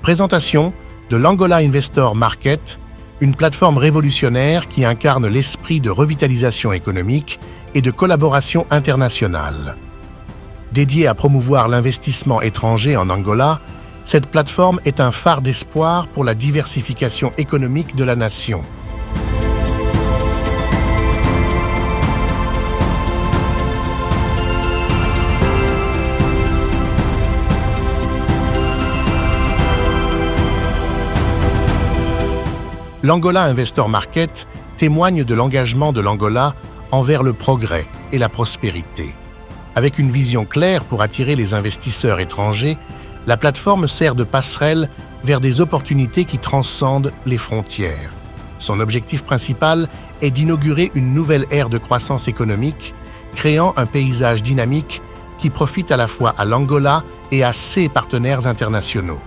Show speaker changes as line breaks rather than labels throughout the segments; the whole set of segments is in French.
Présentation de l'Angola Investor Market, une plateforme révolutionnaire qui incarne l'esprit de revitalisation économique et de collaboration internationale. Dédiée à promouvoir l'investissement étranger en Angola, cette plateforme est un phare d'espoir pour la diversification économique de la nation. L'Angola Investor Market témoigne de l'engagement de l'Angola envers le progrès et la prospérité. Avec une vision claire pour attirer les investisseurs étrangers, la plateforme sert de passerelle vers des opportunités qui transcendent les frontières. Son objectif principal est d'inaugurer une nouvelle ère de croissance économique, créant un paysage dynamique qui profite à la fois à l'Angola et à ses partenaires internationaux.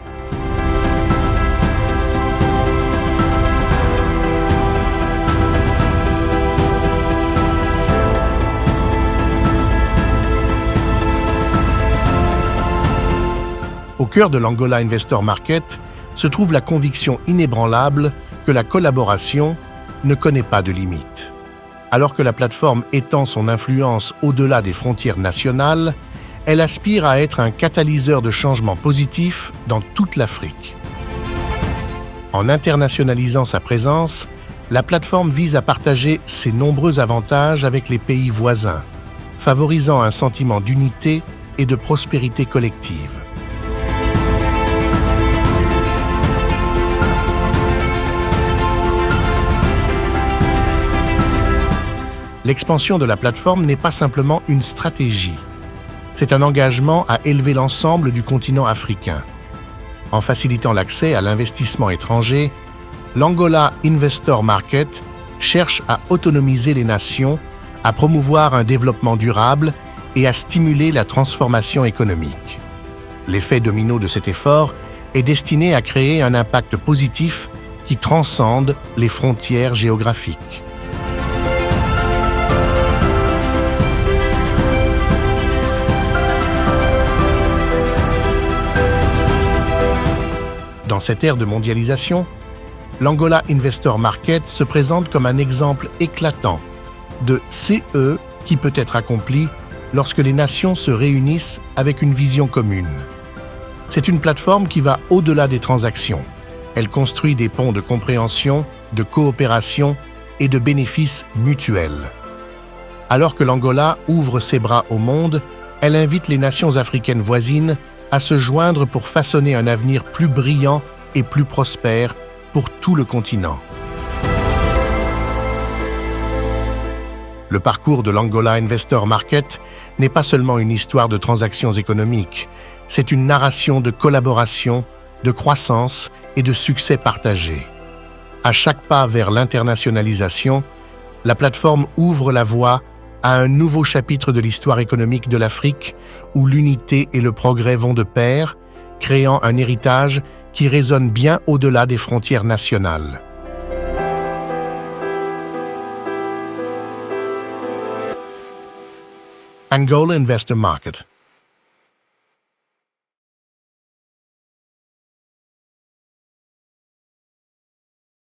Au cœur de l'Angola Investor Market se trouve la conviction inébranlable que la collaboration ne connaît pas de limites. Alors que la plateforme étend son influence au-delà des frontières nationales, elle aspire à être un catalyseur de changements positifs dans toute l'Afrique. En internationalisant sa présence, la plateforme vise à partager ses nombreux avantages avec les pays voisins, favorisant un sentiment d'unité et de prospérité collective. L'expansion de la plateforme n'est pas simplement une stratégie. C'est un engagement à élever l'ensemble du continent africain. En facilitant l'accès à l'investissement étranger, l'Angola Investor Market cherche à autonomiser les nations, à promouvoir un développement durable et à stimuler la transformation économique. L'effet domino de cet effort est destiné à créer un impact positif qui transcende les frontières géographiques. Dans cette ère de mondialisation, l'Angola Investor Market se présente comme un exemple éclatant de CE qui peut être accompli lorsque les nations se réunissent avec une vision commune. C'est une plateforme qui va au-delà des transactions. Elle construit des ponts de compréhension, de coopération et de bénéfices mutuels. Alors que l'Angola ouvre ses bras au monde, elle invite les nations africaines voisines à se joindre pour façonner un avenir plus brillant et plus prospère pour tout le continent. Le parcours de l'Angola Investor Market n'est pas seulement une histoire de transactions économiques, c'est une narration de collaboration, de croissance et de succès partagés. À chaque pas vers l'internationalisation, la plateforme ouvre la voie à un nouveau chapitre de l'histoire économique de l'Afrique où l'unité et le progrès vont de pair, créant un héritage qui résonne bien au-delà des frontières nationales. Angola Investor Market.